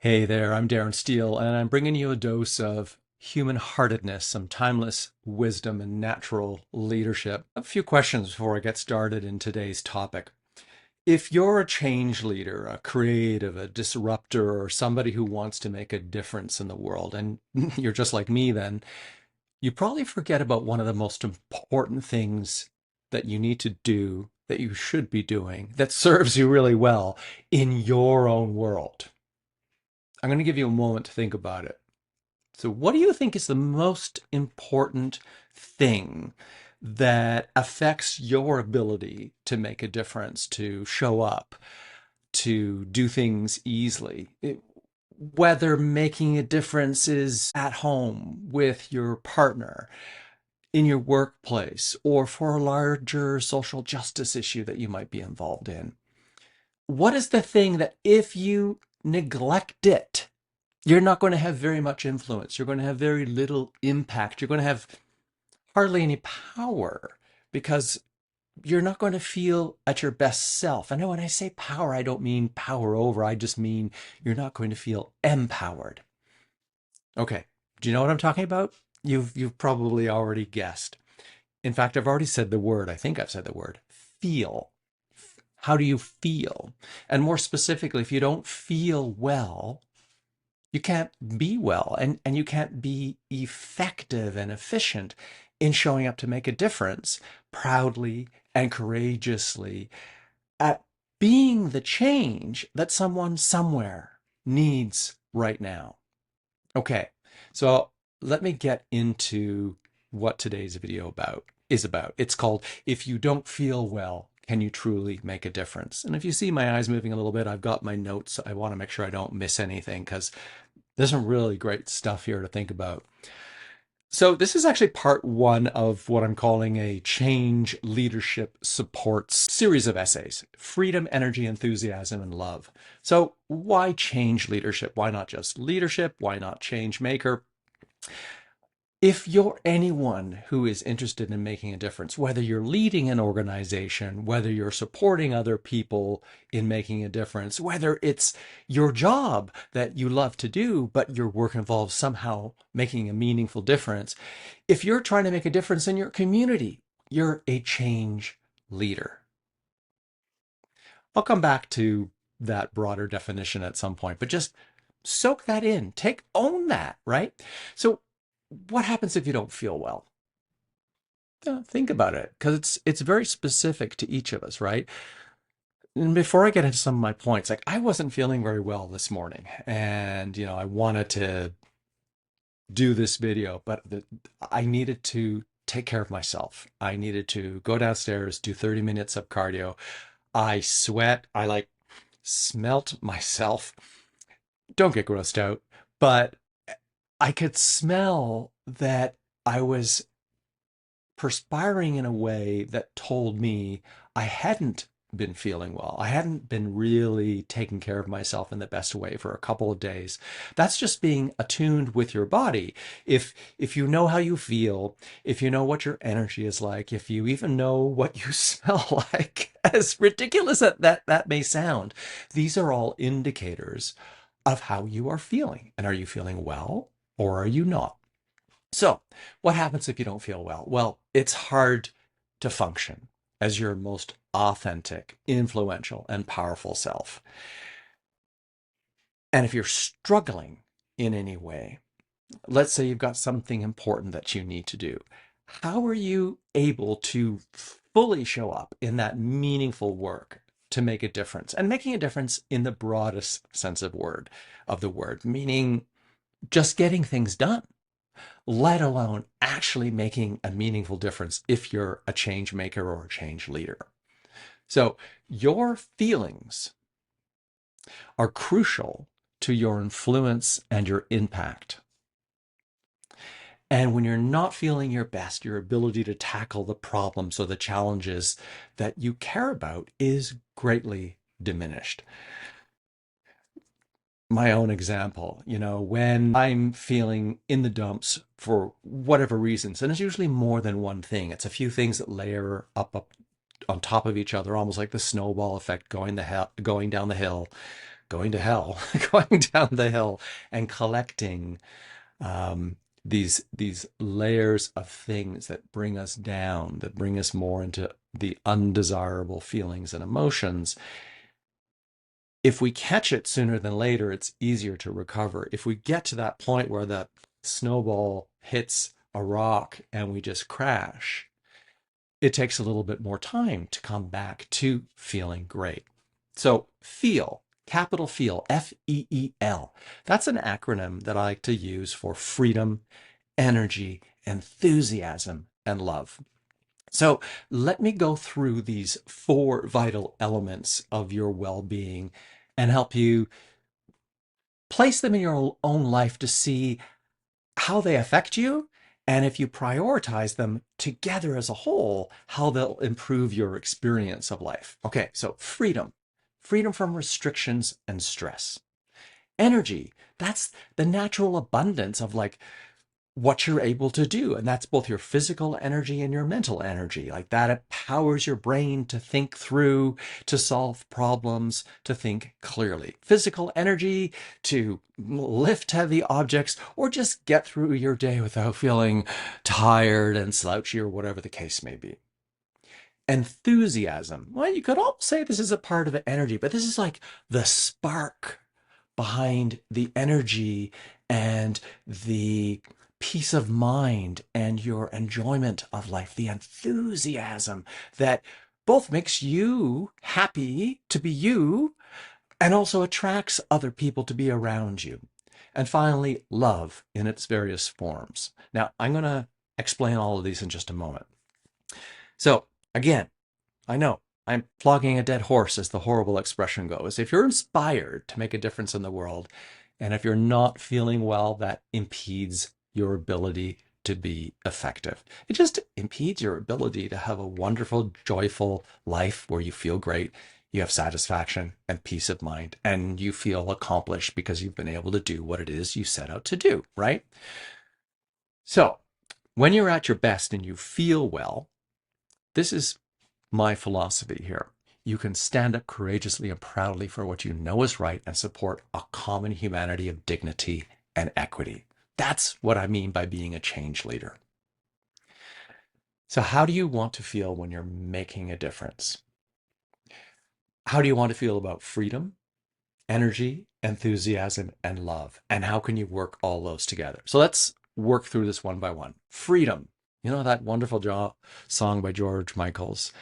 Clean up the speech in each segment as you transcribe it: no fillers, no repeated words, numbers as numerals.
Hey there, I'm Darren Stehle, and I'm bringing you a dose of human-heartedness, some timeless wisdom and natural leadership. A few questions before I get started in today's topic. If you're a change leader, a creative, a disruptor, or somebody who wants to make a difference in the world, and you're just like me, then you probably forget about one of the most important things that you need to do, that you should be doing, that serves you really well in your own world. I'm going to give you a moment to think about it. So, what do you think is the most important thing that affects your ability to make a difference, to show up, to do things easily? Whether making a difference is at home with your partner, in your workplace, or for a larger social justice issue that you might be involved in. What is the thing that if you neglect it, you're not going to have very much influence. You're going to have very little impact. You're going to have hardly any power because you're not going to feel at your best self. I know when I say power, I don't mean power over. I just mean you're not going to feel empowered. Okay. Do you know what I'm talking about? You've probably already guessed. In fact, I've already said the word. I think I've said the word feel. How do you feel? And more specifically, if you don't feel well, you can't be well and you can't be effective and efficient in showing up to make a difference proudly and courageously at being the change that someone somewhere needs right now. Okay, so let me get into what today's video is about. It's called If You Don't Feel Well, Can You Truly Make a Difference? And if you see my eyes moving a little bit, I've got my notes. I want to make sure I don't miss anything because there's some really great stuff here to think about. So this is actually part one of what I'm calling a change leadership supports series of essays: freedom, energy, enthusiasm, and love. So why change leadership? Why not just leadership? Why not change maker? If you're anyone who is interested in making a difference, whether you're leading an organization, whether you're supporting other people in making a difference, whether it's your job that you love to do, but your work involves somehow making a meaningful difference, if you're trying to make a difference in your community, you're a change leader. I'll come back to that broader definition at some point, but just soak that in. Own that, right? So what happens if you don't feel well? Think about it, because it's very specific to each of us, right? And before I get into some of my points, like I wasn't feeling very well this morning, and I wanted to do this video, but I needed to take care of myself. I needed to go downstairs, do 30 minutes of cardio. I sweat. I like smelt myself. Don't get grossed out, but I could smell that I was perspiring in a way that told me I hadn't been feeling well. I hadn't been really taking care of myself in the best way for a couple of days. That's just being attuned with your body. If you know how you feel, if you know what your energy is like, if you even know what you smell like, as ridiculous as that may sound, these are all indicators of how you are feeling. And are you feeling well or are you not? So, what happens if you don't feel well? Well, it's hard to function as your most authentic, influential, and powerful self. And if you're struggling in any way, let's say you've got something important that you need to do, how are you able to fully show up in that meaningful work to make a difference? And making a difference in the broadest sense of the word, meaning just getting things done, let alone actually making a meaningful difference if you're a change maker or a change leader. So your feelings are crucial to your influence and your impact. And when you're not feeling your best, your ability to tackle the problems or the challenges that you care about is greatly diminished. My own example, when I'm feeling in the dumps for whatever reasons, and it's usually more than one thing. It's a few things that layer up on top of each other, almost like the snowball effect going down the hill. going to hell, going down the hill and collecting um, these layers of things that bring us down, that bring us more into the undesirable feelings and emotions. If we catch it sooner than later, it's easier to recover. If we get to that point where the snowball hits a rock and we just crash, it takes a little bit more time to come back to feeling great. So feel, capital feel, F-E-E-L. That's an acronym that I like to use for freedom, energy, enthusiasm, and love. So let me go through these four vital elements of your well-being and help you place them in your own life to see how they affect you, and if you prioritize them together as a whole, how they'll improve your experience of life. Okay, so freedom, freedom from restrictions and stress. Energy, that's the natural abundance of like what you're able to do. And that's both your physical energy and your mental energy. Like that empowers your brain to think through, to solve problems, to think clearly. Physical energy to lift heavy objects or just get through your day without feeling tired and slouchy or whatever the case may be. Enthusiasm. Well, you could almost say this is a part of energy, but this is like the spark behind the energy and the peace of mind and your enjoyment of life, the enthusiasm that both makes you happy to be you and also attracts other people to be around you. And finally, love in its various forms. Now, I'm going to explain all of these in just a moment. So, again, I know I'm flogging a dead horse, as the horrible expression goes. If you're inspired to make a difference in the world, and if you're not feeling well, that impedes your ability to be effective. It just impedes your ability to have a wonderful, joyful life where you feel great, you have satisfaction and peace of mind, and you feel accomplished because you've been able to do what it is you set out to do, right? So when you're at your best and you feel well, this is my philosophy here. You can stand up courageously and proudly for what you know is right and support a common humanity of dignity and equity. That's what I mean by being a change leader. So how do you want to feel when you're making a difference? How do you want to feel about freedom, energy, enthusiasm, and love? And how can you work all those together? So let's work through this one by one. Freedom. You know that wonderful song by George Michael's,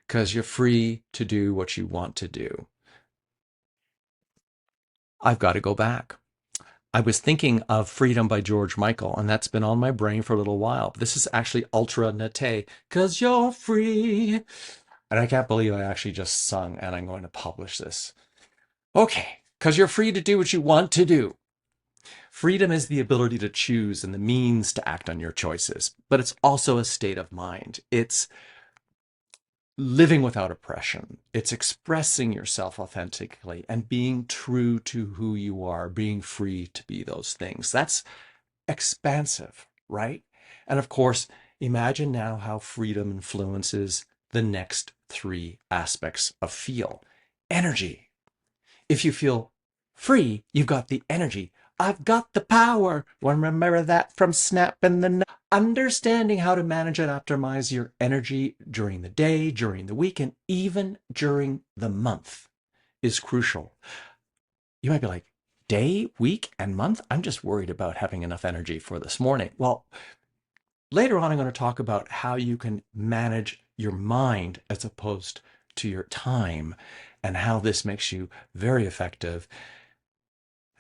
because you're free to do what you want to do. I've got to go back. I was thinking of Freedom by George Michael, and that's been on my brain for a little while. This is actually ultra nete, because you're free. And I can't believe I actually just sung, and I'm going to publish this. Okay, because you're free to do what you want to do. Freedom is the ability to choose and the means to act on your choices, but it's also a state of mind. It's living without oppression. It's expressing yourself authentically and being true to who you are, being free to be those things. That's expansive, right? And of course, imagine now how freedom influences the next three aspects of feel. Energy. If you feel free, you've got the energy. I've got the power. Remember that from Snap and the Understanding how to manage and optimize your energy during the day, during the week, and even during the month is crucial. You might be like, day, week, and month? I'm just worried about having enough energy for this morning. Well, later on, I'm going to talk about how you can manage your mind as opposed to your time and how this makes you very effective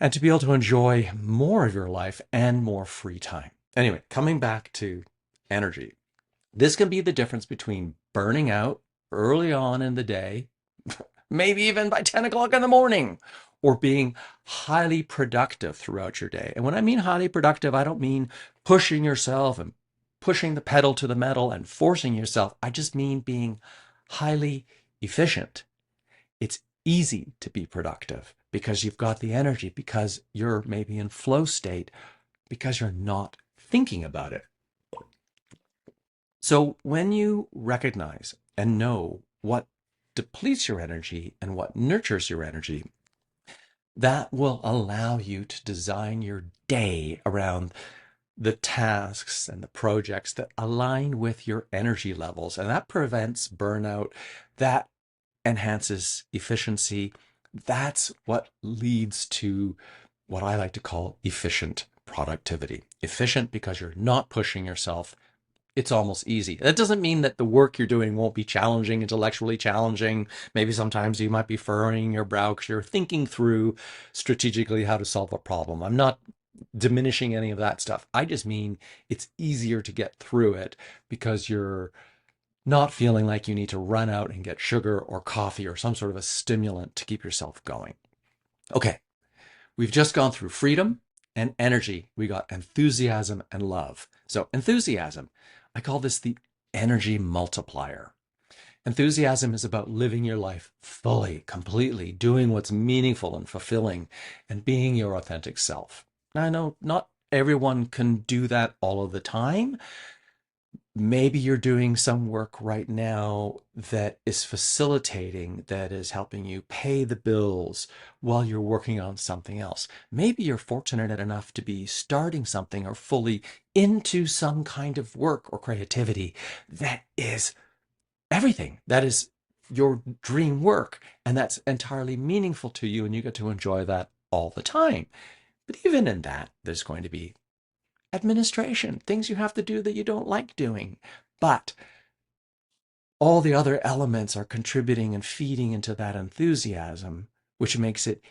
and to be able to enjoy more of your life and more free time. Anyway, coming back to energy, this can be the difference between burning out early on in the day, maybe even by 10 o'clock in the morning, or being highly productive throughout your day. And when I mean highly productive, I don't mean pushing yourself and pushing the pedal to the metal and forcing yourself. I just mean being highly efficient. It's easy to be productive because you've got the energy, because you're maybe in flow state, because you're not thinking about it. So when you recognize and know what depletes your energy and what nurtures your energy, That will allow you to design your day around the tasks and the projects that align with your energy levels. And that prevents burnout. That enhances efficiency. That's what leads to what I like to call efficient productivity. Efficient because you're not pushing yourself. It's almost easy. That doesn't mean that the work you're doing won't be challenging, intellectually challenging. Maybe sometimes you might be furrowing your brow because you're thinking through strategically how to solve a problem. I'm not diminishing any of that stuff. I just mean it's easier to get through it because you're not feeling like you need to run out and get sugar or coffee or some sort of a stimulant to keep yourself going. Okay, we've just gone through freedom and energy. We got enthusiasm and love. So, enthusiasm, I call this the energy multiplier. Enthusiasm is about living your life fully, completely, doing what's meaningful and fulfilling, and being your authentic self. Now, I know not everyone can do that all of the time. Maybe you're doing some work right now that is facilitating, that is helping you pay the bills while you're working on something else. Maybe you're fortunate enough to be starting something or fully into some kind of work or creativity that is everything. That is your dream work, and that's entirely meaningful to you, and you get to enjoy that all the time. But even in that, there's going to be administration, things you have to do that you don't like doing. But all the other elements are contributing and feeding into that enthusiasm, which makes it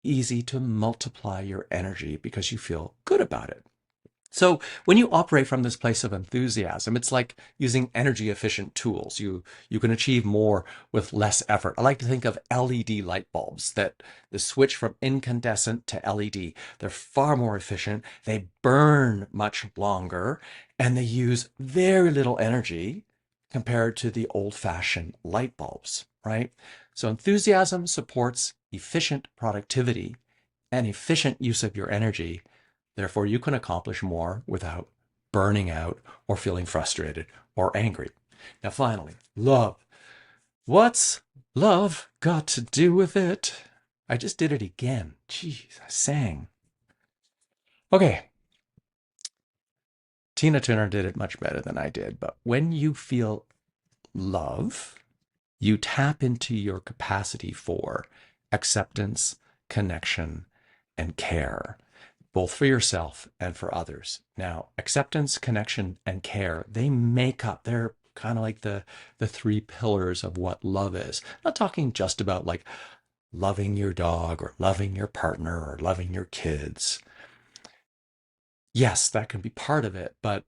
easy to multiply your energy because you feel good about it. So when you operate from this place of enthusiasm, it's like using energy efficient tools. You can achieve more with less effort. I like to think of LED light bulbs, that the switch from incandescent to LED. They're far more efficient. They burn much longer and they use very little energy compared to the old-fashioned light bulbs, right? So enthusiasm supports efficient productivity and efficient use of your energy. Therefore, you can accomplish more without burning out or feeling frustrated or angry. Now, finally, love. What's love got to do with it? I just did it again. Jeez, I sang. Okay, Tina Turner did it much better than I did. But when you feel love, you tap into your capacity for acceptance, connection, and care, both for yourself and for others. Now, acceptance, connection, and care, they make up, they're kind of like the three pillars of what love is. I'm not talking just about like loving your dog or loving your partner or loving your kids. Yes, that can be part of it, but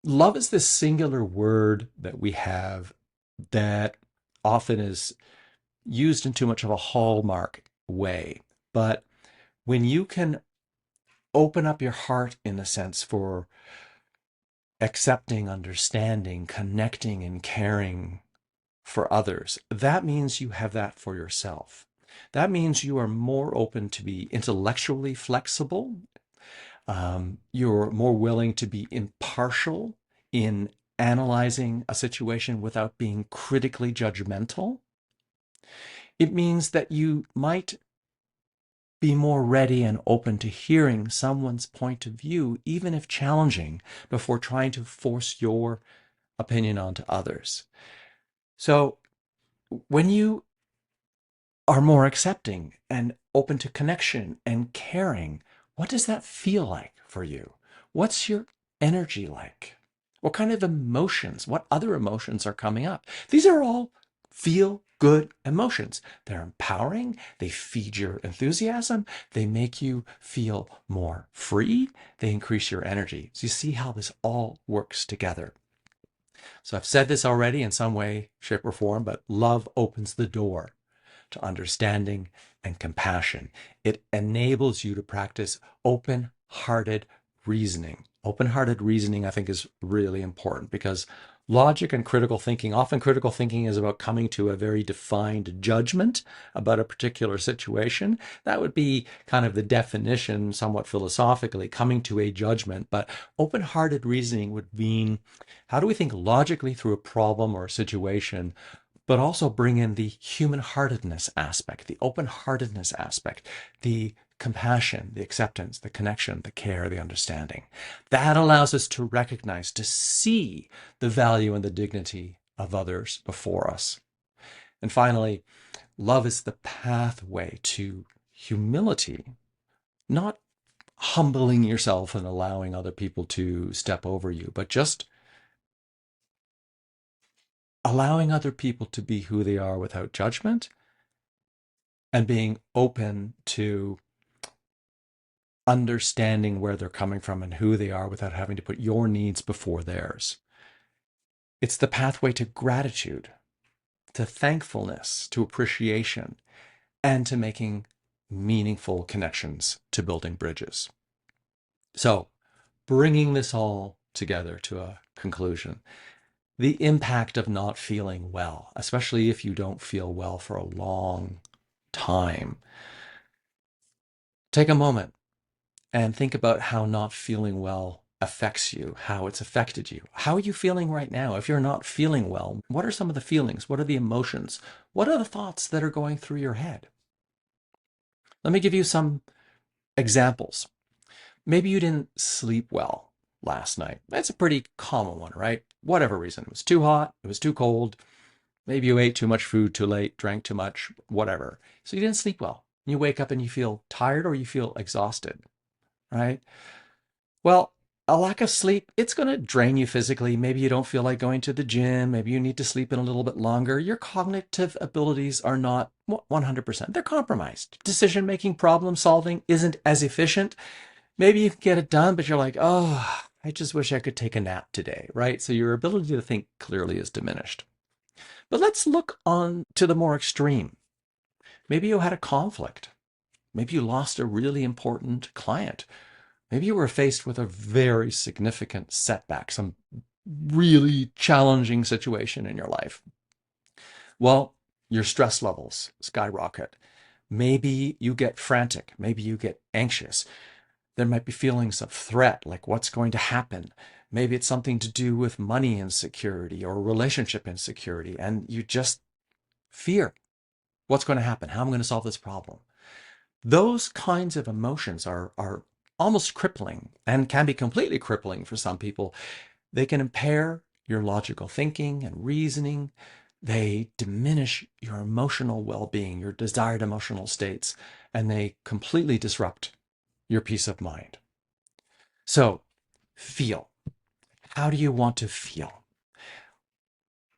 love is this singular word that we have that often is used in too much of a hallmark way. But when you can open up your heart, in a sense, for accepting, understanding, connecting, and caring for others, that means you have that for yourself. That means you are more open to be intellectually flexible. You're more willing to be impartial in analyzing a situation without being critically judgmental. It means that you might be more ready and open to hearing someone's point of view, even if challenging, before trying to force your opinion onto others. So when you are more accepting and open to connection and caring, what does that feel like for you? What's your energy like? What kind of emotions, what other emotions are coming up? These are all feel good emotions. They're empowering. They feed your enthusiasm. They make you feel more free. They increase your energy. So you see how this all works together. So I've said this already in some way, shape, or form, but love opens the door to understanding and compassion. It enables you to practice open-hearted reasoning. Open-hearted reasoning, I think, is really important because logic and critical thinking, often critical thinking is about coming to a very defined judgment about a particular situation. That would be kind of the definition, somewhat philosophically, coming to a judgment. But open-hearted reasoning would mean, how do we think logically through a problem or a situation but also bring in the human-heartedness aspect, the open-heartedness aspect, the compassion, the acceptance, the connection, the care, the understanding. That allows us to recognize, to see the value and the dignity of others before us. And finally, love is the pathway to humility, not humbling yourself and allowing other people to step over you, but just allowing other people to be who they are without judgment and being open to understanding where they're coming from and who they are without having to put your needs before theirs. It's the pathway to gratitude, to thankfulness, to appreciation, and to making meaningful connections, to building bridges. So, bringing this all together to a conclusion, the impact of not feeling well, especially if you don't feel well for a long time. Take a moment and think about how not feeling well affects you, how it's affected you. How are you feeling right now? If you're not feeling well, what are some of the feelings? What are the emotions? What are the thoughts that are going through your head? Let me give you some examples. Maybe you didn't sleep well last night. That's a pretty common one, right? Whatever reason. It was too hot, it was too cold. Maybe you ate too much food too late, drank too much, whatever. So you didn't sleep well. You wake up and you feel tired or you feel exhausted, right? Well, a lack of sleep, it's going to drain you physically. Maybe you don't feel like going to the gym. Maybe you need to sleep in a little bit longer. Your cognitive abilities are not 100%. They're compromised. Decision-making, problem solving isn't as efficient. Maybe you can get it done, but you're like, oh, I just wish I could take a nap today, right? So your ability to think clearly is diminished. But let's look on to the more extreme. Maybe you had a conflict. Maybe you lost a really important client. Maybe you were faced with a very significant setback, some really challenging situation in your life. Well, your stress levels skyrocket. Maybe you get frantic. Maybe you get anxious. There might be feelings of threat, like what's going to happen. Maybe it's something to do with money insecurity or relationship insecurity, and you just fear what's going to happen, how I'm going to solve this problem. Those kinds of emotions are almost crippling and can be completely crippling for some people. They can impair your logical thinking and reasoning. They diminish your emotional well-being, your desired emotional states, and they completely disrupt your peace of mind. So, feel. How do you want to feel?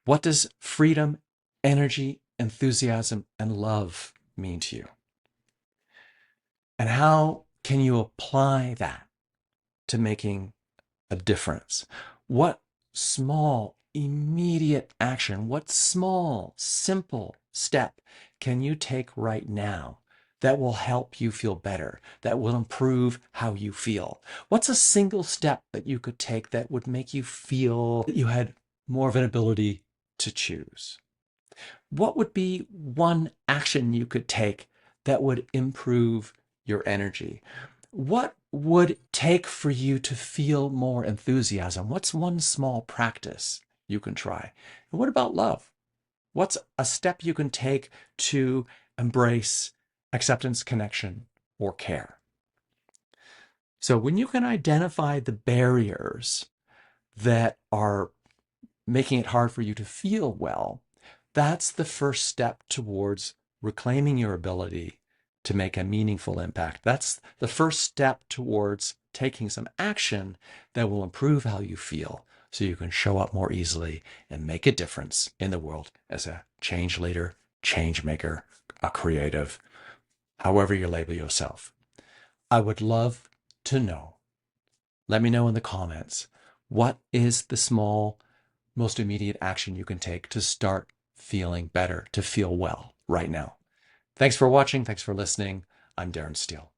What does freedom, energy, enthusiasm, and love mean to you? And how can you apply that to making a difference? What small, immediate action, what small, simple step can you take right now that will help you feel better, that will improve how you feel? What's a single step that you could take that would make you feel that you had more of an ability to choose? What would be one action you could take that would improve your energy? What would it take for you to feel more enthusiasm? What's one small practice you can try? And what about love? What's a step you can take to embrace acceptance, connection, or care? So when you can identify the barriers that are making it hard for you to feel well, that's the first step towards reclaiming your ability to make a meaningful impact. That's the first step towards taking some action that will improve how you feel so you can show up more easily and make a difference in the world as a change leader, change maker, a creative, however you label yourself. I would love to know. Let me know in the comments, what is the small, most immediate action you can take to start feeling better, to feel well right now? Thanks for watching. Thanks for listening. I'm Darren Stehle.